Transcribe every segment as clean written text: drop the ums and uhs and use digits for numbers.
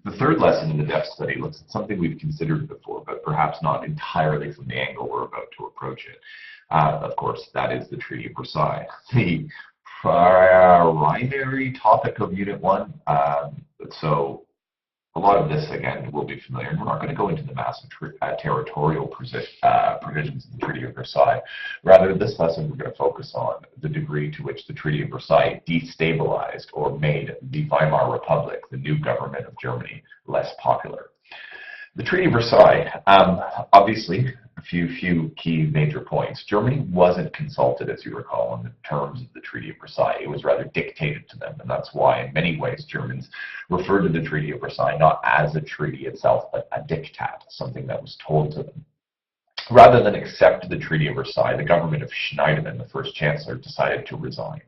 The third lesson in the depth study looks at something we've considered before, but perhaps not entirely from the angle we're about to approach it. Of course, that is the Treaty of Versailles. The primary topic of Unit 1. So a lot of this, again, will be familiar, and we're not going to go into the massive territorial provisions of the Treaty of Versailles. Rather, this lesson, we're going to focus on the degree to which the Treaty of Versailles destabilized or made the Weimar Republic, the new government of Germany, less popular. The Treaty of Versailles, obviously, a few key major points. Germany wasn't consulted, as you recall, on the terms of the Treaty of Versailles. It was rather dictated to them, and that's why, in many ways, Germans referred to the Treaty of Versailles not as a treaty itself, but a diktat, something that was told to them. Rather than accept the Treaty of Versailles, the government of Schneiderman, the first chancellor, decided to resign.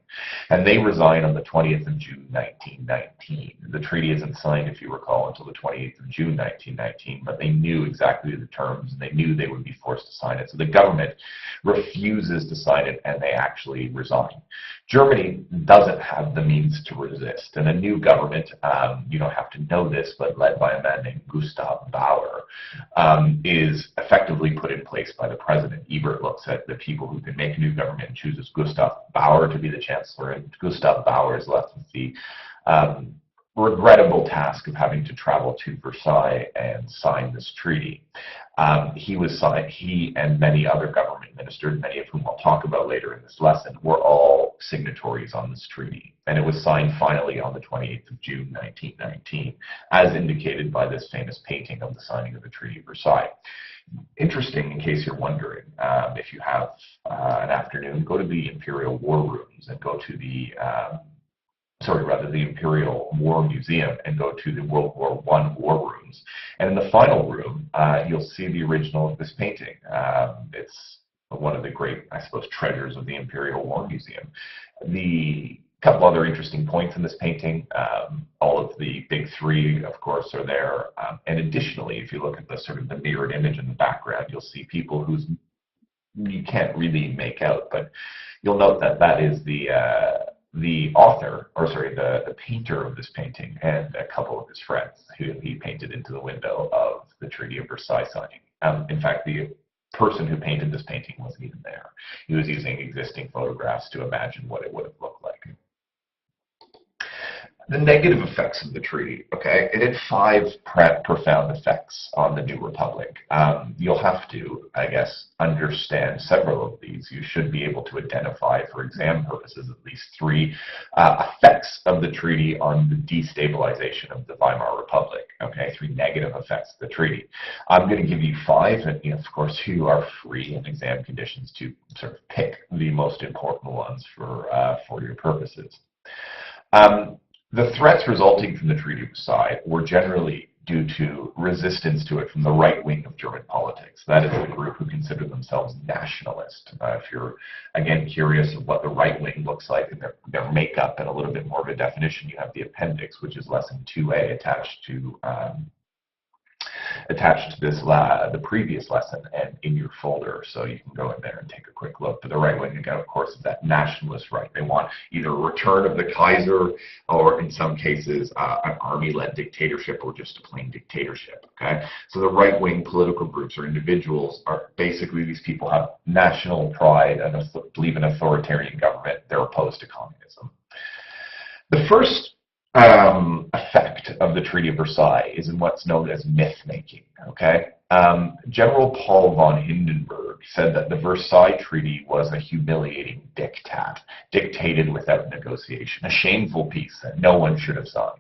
And they resigned on the 20th of June, 1919. The treaty isn't signed, if you recall, until the 28th of June, 1919, but they knew exactly the terms, and they knew they would be forced to sign it. So the government refuses to sign it, and they actually resign. Germany doesn't have the means to resist, and a new government, you don't have to know this, but led by a man named Gustav Bauer, is effectively put in place by the president. Ebert looks at the people who can make a new government and chooses Gustav Bauer to be the chancellor, and Gustav Bauer is left with the regrettable task of having to travel to Versailles and sign this treaty. He and many other government ministers, many of whom I'll talk about later in this lesson, were all signatories on this treaty. And it was signed finally on the 28th of June, 1919, as indicated by this famous painting of the signing of the Treaty of Versailles. Interesting, in case you're wondering, if you have an afternoon, go to the Imperial War Rooms and go to the the Imperial War Museum and go to the World War I war rooms. And in the final room, you'll see the original of this painting. It's one of the great, I suppose, treasures of the Imperial War Museum. The couple other interesting points in this painting, all of the big three, of course, are there. And additionally, if you look at the sort of the mirrored image in the background, you'll see people whose you can't really make out, but you'll note that that is the author, or sorry, the painter of this painting, and a couple of his friends who he painted into the window of the Treaty of Versailles signing. In fact, the person who painted this painting wasn't even there. He was using existing photographs to imagine what it would have looked like. The negative effects of the treaty, okay? It had 5 profound effects on the new republic. You'll have to, I guess, understand several of these. You should be able to identify, for exam purposes, at least 3 effects of the treaty on the destabilization of the Weimar Republic, okay? 3 negative effects of the treaty. I'm going to give you 5, and of course, you are free in exam conditions to sort of pick the most important ones for your purposes. The threats resulting from the Treaty of Versailles were generally due to resistance to it from the right wing of German politics. That is the group who consider themselves nationalist. If you're, again, curious of what the right wing looks like and their makeup and a little bit more of a definition, you have the appendix, which is lesson 2A attached to this the previous lesson and in your folder, so you can go in there and take a quick look. But the right wing, again, of course, is that nationalist right. They want either a return of the Kaiser or, in some cases, an army-led dictatorship or just a plain dictatorship. Okay, so the right-wing political groups or individuals are basically, these people have national pride and believe in authoritarian government. They're opposed to communism. The first effect of the Treaty of Versailles is in what's known as myth-making, okay? General Paul von Hindenburg said that the Versailles Treaty was a humiliating diktat, dictated without negotiation, a shameful peace that no one should have signed.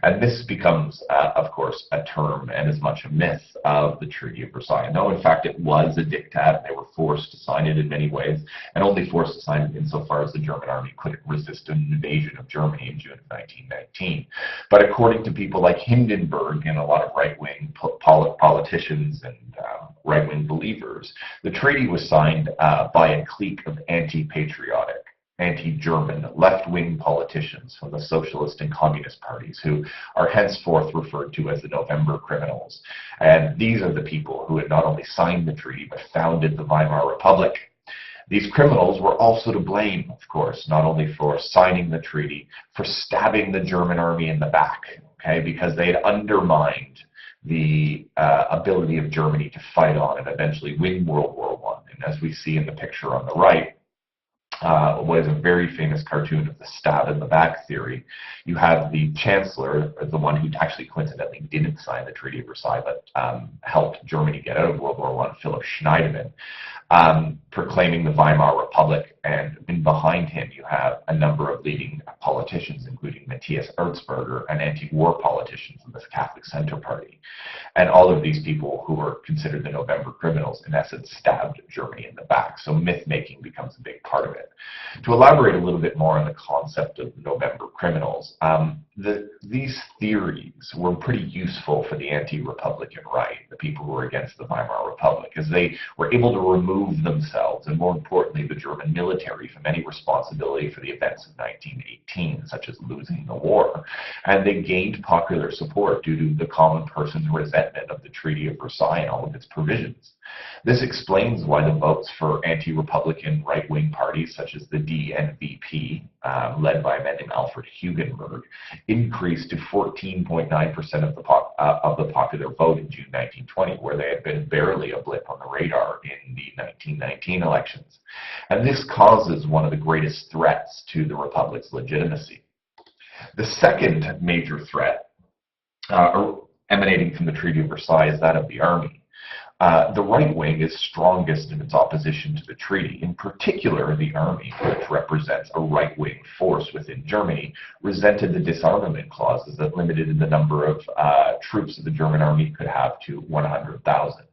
And this becomes, of course, a term and as much a myth of the Treaty of Versailles. No, in fact, it was a diktat. They were forced to sign it in many ways, and only forced to sign it insofar as the German army couldn't resist an invasion of Germany in June of 1919. But according to people like Hindenburg and a lot of right-wing politicians and right-wing believers, the treaty was signed by a clique of anti-patriotic, anti-German, left-wing politicians from the socialist and communist parties who are henceforth referred to as the November criminals. And these are the people who had not only signed the treaty but founded the Weimar Republic. These criminals were also to blame, of course, not only for signing the treaty, for stabbing the German army in the back, okay, because they had undermined the ability of Germany to fight on and eventually win World War I. And as we see in the picture on the right, what is a very famous cartoon of the stab in the back theory. You have the chancellor, the one who actually coincidentally didn't sign the Treaty of Versailles, but helped Germany get out of World War I, Philip Schneidemann, proclaiming the Weimar Republic, and behind him you have a number of leading politicians, including Matthias Erzberger, an anti-war politician from the Catholic Center Party. And all of these people who were considered the November criminals, in essence, stabbed Germany in the back. So myth-making becomes a big part of it. To elaborate a little bit more on the concept of November criminals, these theories were pretty useful for the anti-Republican right, the people who were against the Weimar Republic, as they were able to remove themselves, and more importantly, the German military, from any responsibility for the events of 1918, such as losing the war. And they gained popular support due to the common person's resentment of the Treaty of Versailles and all of its provisions. This explains why the votes for anti-Republican right-wing parties such as the DNVP, led by a man named Alfred Hugenberg, increased to 14.9% of the popular vote in June 1920, where they had been barely a blip on the radar in the 1919 elections. And this causes one of the greatest threats to the Republic's legitimacy. The second major threat emanating from the Treaty of Versailles is that of the army. The right wing is strongest in its opposition to the treaty. In particular, the army, which represents a right-wing force within Germany, resented the disarmament clauses that limited the number of troops that the German army could have to 100,000.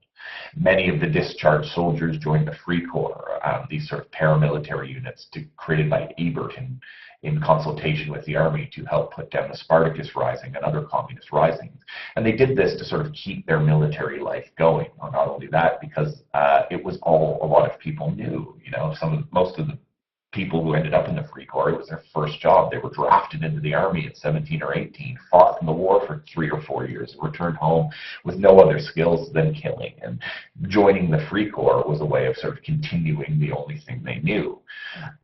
Many of the discharged soldiers joined the Free Corps, these sort of paramilitary units created by Ebert in consultation with the army to help put down the Spartacus Rising and other communist risings. And they did this to sort of keep their military life going. Well, not only that, because it was all a lot of people knew. You know, most of the people who ended up in the Free Corps, it was their first job. They were drafted into the army at 17 or 18, fought in the war for 3 or 4 years, and returned home with no other skills than killing. And joining the Free Corps was a way of sort of continuing the only thing they knew.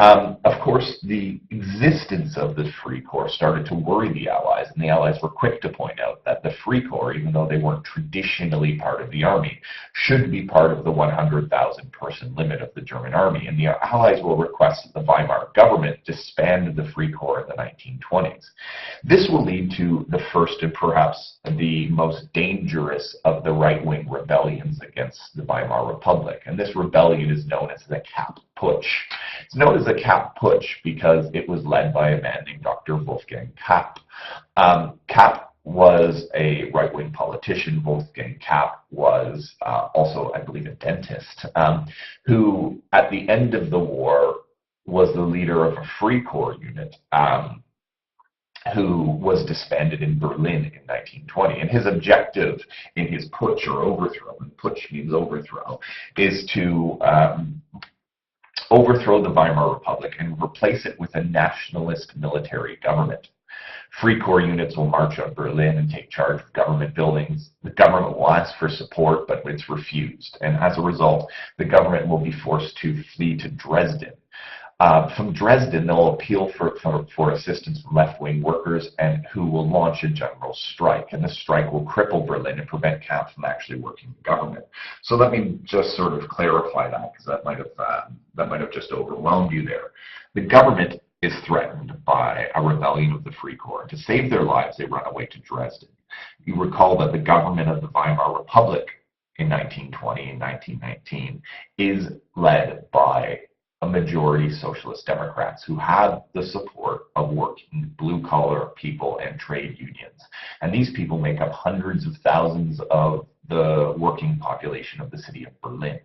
Of course, the existence of the Free Corps started to worry the Allies, and the Allies were quick to point out that the Free Corps, even though they weren't traditionally part of the army, should be part of the 100,000 person limit of the German army. And the Allies will request the Weimar government disbanded the Free Corps in the 1920s. This will lead to the first and perhaps the most dangerous of the right-wing rebellions against the Weimar Republic. And this rebellion is known as the Kapp Putsch. It's known as the Kapp Putsch because it was led by a man named Dr. Wolfgang Kapp. Kapp was a right-wing politician. Wolfgang Kapp was also, I believe, a dentist, who at the end of the war was the leader of a Free Corps unit who was disbanded in Berlin in 1920. And his objective in his putsch, or overthrow, and putsch means overthrow, is to overthrow the Weimar Republic and replace it with a nationalist military government. Free Corps units will march on Berlin and take charge of government buildings. The government will ask for support, but it's refused. And as a result, the government will be forced to flee to Dresden. From Dresden, they'll appeal for assistance from left-wing workers, and who will launch a general strike. And this strike will cripple Berlin and prevent Kapp from actually working in government. So let me just sort of clarify that, because that might have just overwhelmed you there. The government is threatened by a rebellion of the Free Corps. To save their lives, they run away to Dresden. You recall that the government of the Weimar Republic in 1920 and 1919 is led by a majority socialist Democrats who have the support of working blue-collar people and trade unions. And these people make up hundreds of thousands of the working population of the city of Berlin.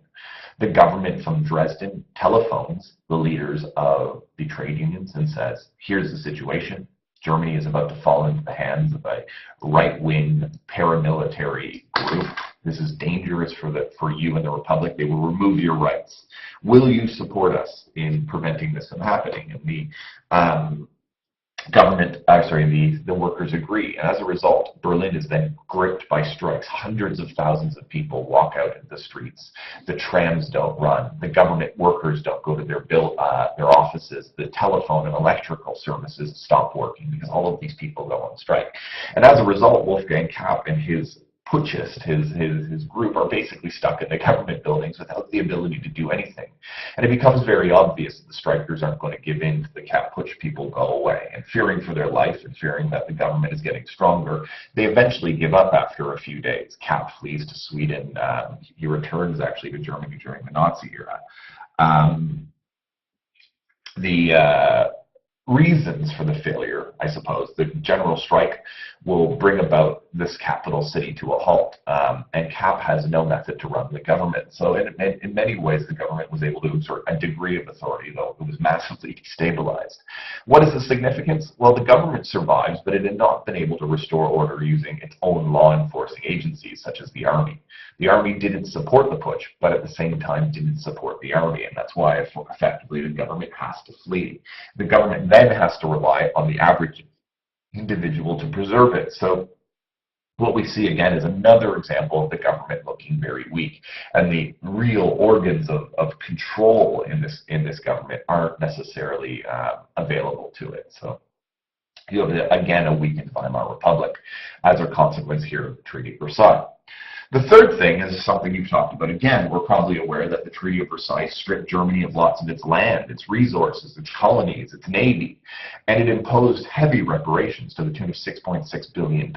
The government from Dresden telephones the leaders of the trade unions and says, here's the situation. Germany is about to fall into the hands of a right-wing paramilitary group. This is dangerous for you and the Republic. They will remove your rights. Will you support us in preventing this from happening? And the workers agree. And as a result, Berlin is then gripped by strikes. Hundreds of thousands of people walk out into the streets. The trams don't run. The government workers don't go to their offices. The telephone and electrical services stop working because all of these people go on strike. And as a result, Wolfgang Kapp and his putschist, his group, are basically stuck in the government buildings without the ability to do anything. And it becomes very obvious that the strikers aren't going to give in to the Kapp putsch people go away. And fearing for their life and fearing that the government is getting stronger, they eventually give up after a few days. Kapp flees to Sweden. He returns actually to Germany during the Nazi era. The reasons for the failure, I suppose. The general strike will bring about this capital city to a halt, and Kapp has no method to run the government. So in many ways, the government was able to exert a degree of authority, though it was massively destabilized. What is the significance? Well, the government survives, but it had not been able to restore order using its own law enforcing agencies, such as the army. The army didn't support the putsch, but at the same time didn't support the army, and that's why effectively the government has to flee. The government then has to rely on the average individual to preserve it. So what we see again is another example of the government looking very weak, and the real organs of control in this government aren't necessarily available to it. So you have again a weakened Weimar Republic as a consequence here of the Treaty of Versailles. The third thing is something you've talked about again. We're probably aware that the Treaty of Versailles stripped Germany of lots of its land, its resources, its colonies, its navy, and it imposed heavy reparations to the tune of £6.6 billion.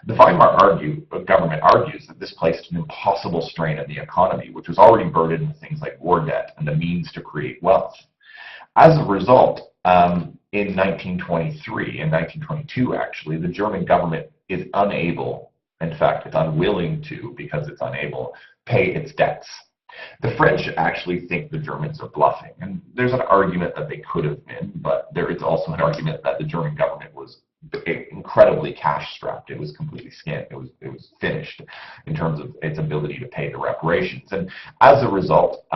The Weimar government argues that this placed an impossible strain on the economy, which was already burdened with things like war debt and the means to create wealth. As a result, in 1923 and 1922, actually, the German government is unable, in fact, it's unwilling to, because it's unable, pay its debts. The French actually think the Germans are bluffing, and there's an argument that they could have been, but there is also an argument that the German government was incredibly cash-strapped. It was completely skint. It was finished in terms of its ability to pay the reparations. And as a result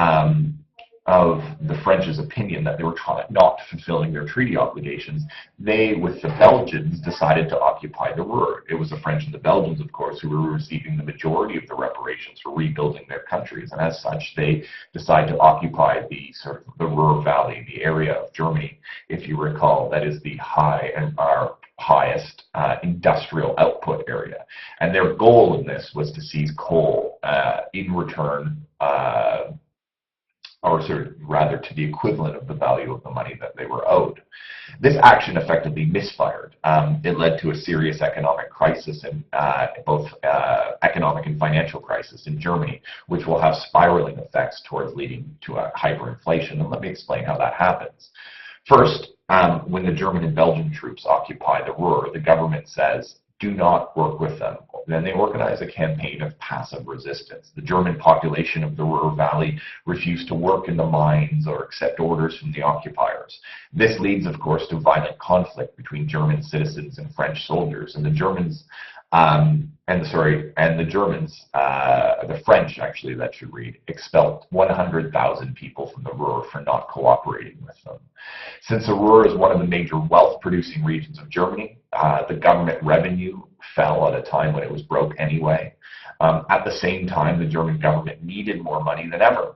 of the French's opinion that they were not fulfilling their treaty obligations, they, with the Belgians, decided to occupy the Ruhr. It was the French and the Belgians, of course, who were receiving the majority of the reparations for rebuilding their countries, and as such, they decided to occupy the the Ruhr Valley, the area of Germany, if you recall, that is the highest industrial output area. And their goal in this was to seize coal in return, or rather to the equivalent of the value of the money that they were owed. This action effectively misfired. It led to a serious economic crisis, and both economic and financial crisis in Germany, which will have spiraling effects towards leading to a hyperinflation. And let me explain how that happens. First, when the German and Belgian troops occupy the Ruhr, the government says, do not work with them. Then they organize a campaign of passive resistance. The German population of the Ruhr Valley refused to work in the mines or accept orders from the occupiers. This leads, of course, to violent conflict between German citizens and French soldiers. And the Germans, the French, actually, that should read, expelled 100,000 people from the Ruhr for not cooperating with them. Since the Ruhr is one of the major wealth-producing regions of Germany, the government revenue fell at a time when it was broke anyway. At the same time, the German government needed more money than ever.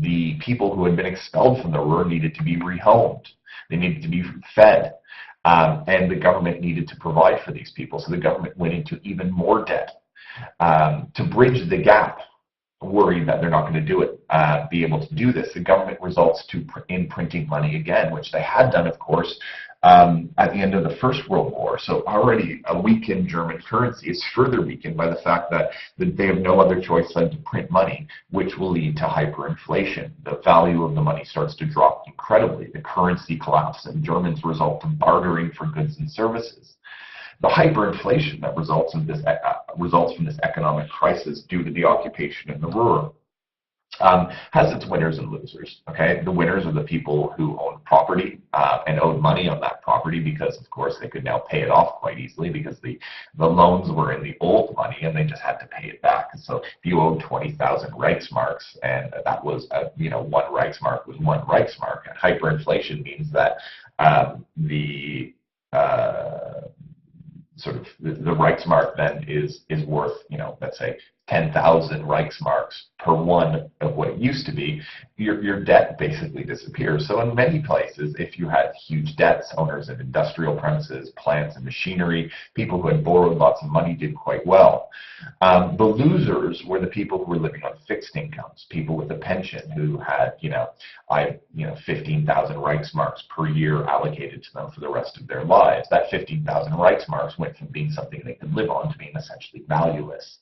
The people who had been expelled from the Ruhr needed to be rehomed. They needed to be fed. And the government needed to provide for these people. So the government went into even more debt. To bridge the gap, worried that they're not going to be able to do this, the government resorts in printing money again, which they had done, of course, at the end of the First World War. So already a weakened German currency is further weakened by the fact that they have no other choice than to print money, which will lead to hyperinflation. The value of the money starts to drop incredibly. The currency collapses, and Germans result in bartering for goods and services. The hyperinflation that results from this economic crisis due to the occupation of the Ruhr has its winners and losers. Okay, the winners are the people who own property and owed money on that property because, of course, they could now pay it off quite easily because the loans were in the old money and they just had to pay it back. And so, if you owed 20,000 Reichsmarks and that was one Reichsmark was one Reichsmark, and hyperinflation means that The sort of the Reichsmark then is worth, let's say 10,000 Reichsmarks per one of what it used to be. Your debt basically disappears. So in many places, if you had huge debts, owners of industrial premises, plants and machinery, people who had borrowed lots of money did quite well. The losers were the people who were living on fixed incomes, people with a pension who had, 15,000 Reichsmarks per year allocated to them for the rest of their lives. That 15,000 Reichsmarks went from being something they could live on to being essentially valueless.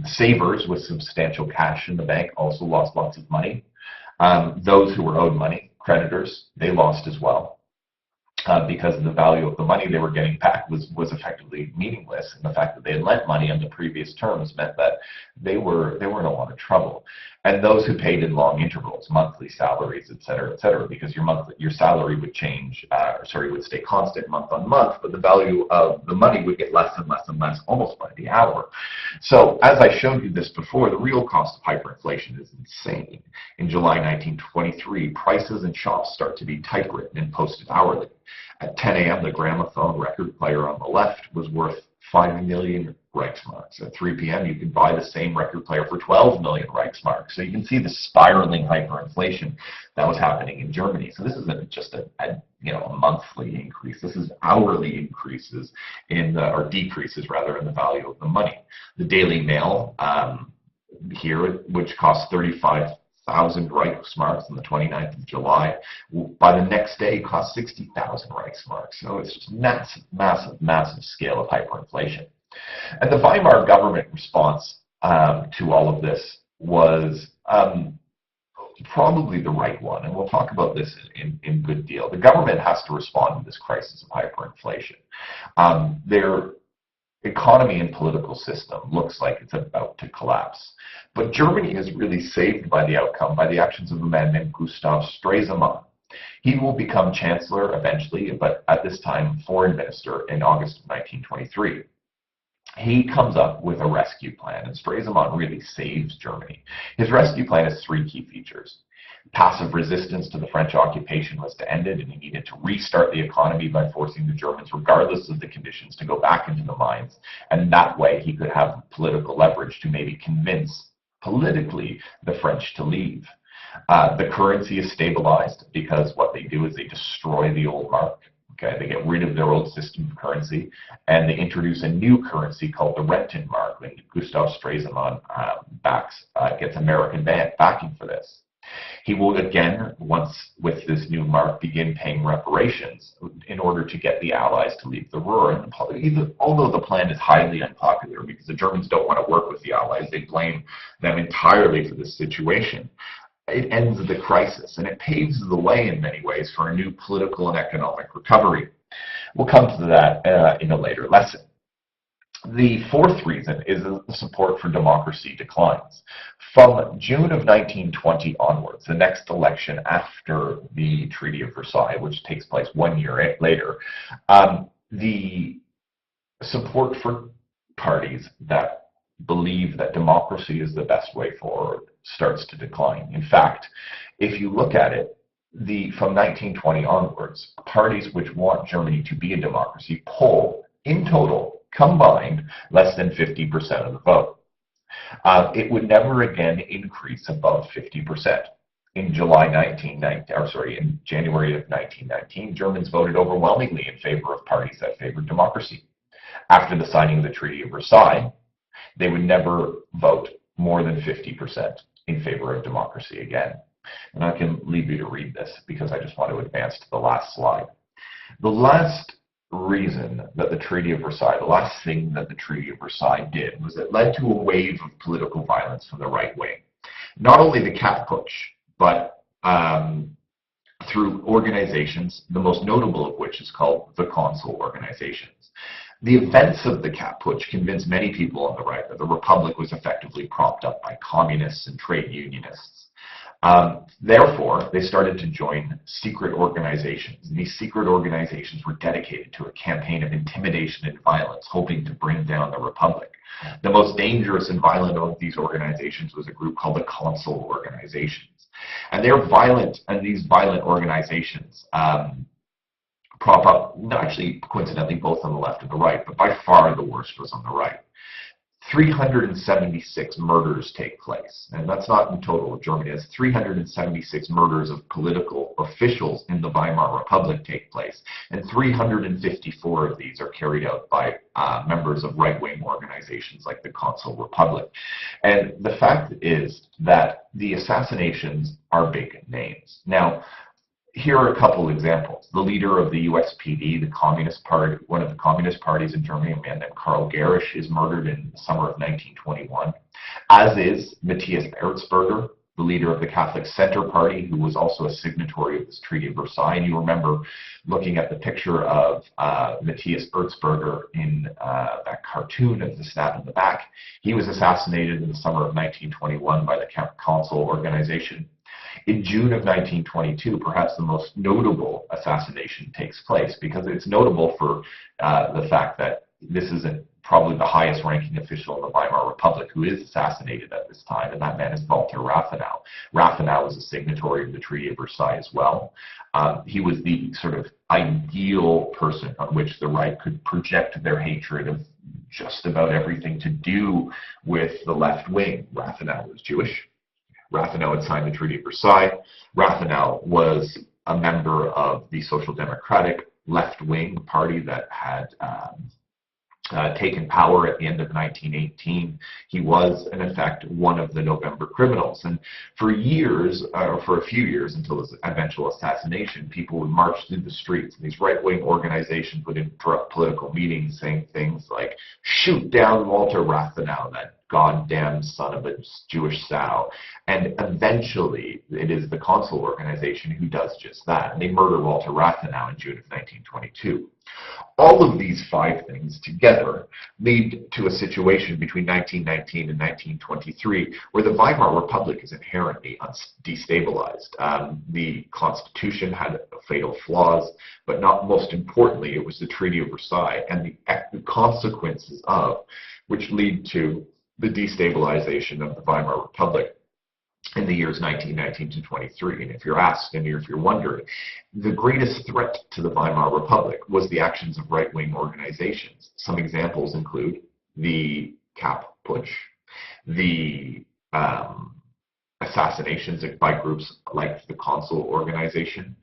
Savers with substantial cash in the bank also lost lots of money. Those who were owed money, creditors, they lost as well. Because the value of the money they were getting back was effectively meaningless, and the fact that they had lent money on the previous terms meant that they were in a lot of trouble. And those who paid in long intervals, monthly salaries, et cetera, because your salary would change, would stay constant month on month, but the value of the money would get less and less and less, almost by the hour. So, as I showed you this before, the real cost of hyperinflation is insane. In July 1923, prices in shops start to be typewritten and posted hourly. At 10 a.m., the gramophone record player on the left was worth 5 million Reichsmarks. At 3 p.m., you could buy the same record player for 12 million Reichsmarks. So you can see the spiraling hyperinflation that was happening in Germany. So this isn't just a monthly increase. This is hourly increases or decreases rather, in the value of the money. The Daily Mail here, which cost 35,000 Reichsmarks on the 29th of July, by the next day cost 60,000 Reichsmarks. So it's just massive, massive, massive scale of hyperinflation. And the Weimar government response to all of this was probably the right one, and we'll talk about this in good deal. The government has to respond to this crisis of hyperinflation. Their economy and political system looks like it's about to collapse. But Germany is really saved by the outcome, by the actions of a man named Gustav Stresemann. He will become chancellor eventually, but at this time foreign minister in August of 1923. He comes up with a rescue plan, and Stresemann really saves Germany. His rescue plan has three key features. Passive resistance to the French occupation was to end it, and he needed to restart the economy by forcing the Germans, regardless of the conditions, to go back into the mines. And that way he could have political leverage to maybe convince politically the French to leave. The currency is stabilized because what they do is they destroy the old mark. Okay, they get rid of their old system of currency, and they introduce a new currency called the Rentenmark. And Gustav Stresemann gets American backing for this. He will again, once with this new mark, begin paying reparations in order to get the Allies to leave the Ruhr. And although the plan is highly unpopular because the Germans don't want to work with the Allies, they blame them entirely for this situation. It ends the crisis, and it paves the way in many ways for a new political and economic recovery. We'll come to that in a later lesson. The fourth reason is that the support for democracy declines. From June of 1920 onwards, the next election after the Treaty of Versailles, which takes place 1 year later, the support for parties that believe that democracy is the best way forward starts to decline. In fact, if you look at it, from 1920 onwards, parties which want Germany to be a democracy poll, in total, combined, less than 50% of the vote. It would never again increase above 50%. In in January of 1919, Germans voted overwhelmingly in favor of parties that favored democracy. After the signing of the Treaty of Versailles, they would never vote more than 50% in favor of democracy again. And I can leave you to read this because I just want to advance to the last slide. The last reason that the Treaty of Versailles, the last thing that the Treaty of Versailles did was it led to a wave of political violence from the right wing. Not only the cat putsch, but through organizations, the most notable of which is called the Consul organizations. The events of the cat putsch convinced many people on the right that the Republic was effectively propped up by communists and trade unionists. Therefore, they started to join secret organizations. These secret organizations were dedicated to a campaign of intimidation and violence, hoping to bring down the Republic. The most dangerous and violent of these organizations was a group called the Consul organizations. And these violent organizations prop up, no, actually, coincidentally, both on the left and the right, but by far the worst was on the right. 376 murders take place, and that's not in total of Germany. It's 376 murders of political officials in the Weimar Republic take place, and 354 of these are carried out by members of right-wing organizations like the Consul Republic. And the fact is that the assassinations are big names. Now, here are a couple examples. The leader of the USPD, the Communist Party, one of the communist parties in Germany, a man named Karl Gerisch, is murdered in the summer of 1921, as is Matthias Erzberger, the leader of the Catholic Center Party, who was also a signatory of this Treaty of Versailles. And you remember looking at the picture of Matthias Erzberger in that cartoon of the stab in the back. He was assassinated in the summer of 1921 by the Consul organization. In June of 1922, perhaps the most notable assassination takes place, because it's notable for the fact that this isn't probably the highest ranking official in the Weimar Republic who is assassinated at this time, and that man is Walter Rathenau. Rathenau was a signatory of the Treaty of Versailles as well. He was the sort of ideal person on which the right could project their hatred of just about everything to do with the left wing. Rathenau was Jewish. Rathenau had signed the Treaty of Versailles. Rathenau was a member of the Social Democratic left-wing party that had taken power at the end of 1918. He was, in effect, one of the November criminals. And for years, or for a few years until his eventual assassination, people would march through the streets, and these right-wing organizations would interrupt political meetings saying things like, "Shoot down Walter Rathenau, that goddamn son of a Jewish sow." And eventually, it is the Consul organization who does just that. And they murder Walter Rathenau in June of 1922. All of these five things together lead to a situation between 1919 and 1923 where the Weimar Republic is inherently destabilized. The Constitution had fatal flaws, but not most importantly, it was the Treaty of Versailles and the consequences of, which lead to the destabilization of the Weimar Republic in the years 1919 to 23. And if you're asked, and if you're wondering, the greatest threat to the Weimar Republic was the actions of right-wing organizations. Some examples include the Cap Putsch, the assassinations by groups like the Consul organization.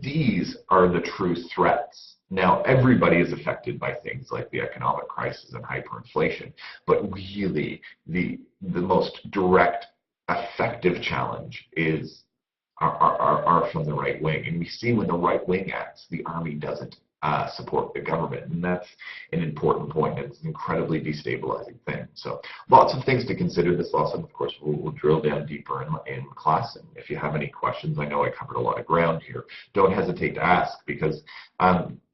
These are the true threats. Now, everybody is affected by things like the economic crisis and hyperinflation, but really the most direct, effective challenge are from the right wing. And we see when the right wing acts, the army doesn't support the government. And that's an important point. It's an incredibly destabilizing thing. So lots of things to consider this lesson. Of course, we'll drill down deeper in class. And if you have any questions, I know I covered a lot of ground here. Don't hesitate to ask, because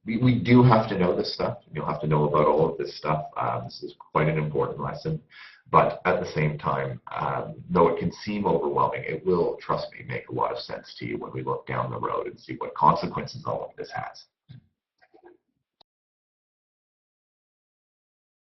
we do have to know this stuff. You'll have to know about all of this stuff. This is quite an important lesson. But at the same time, though it can seem overwhelming, it will, trust me, make a lot of sense to you when we look down the road and see what consequences all of this has.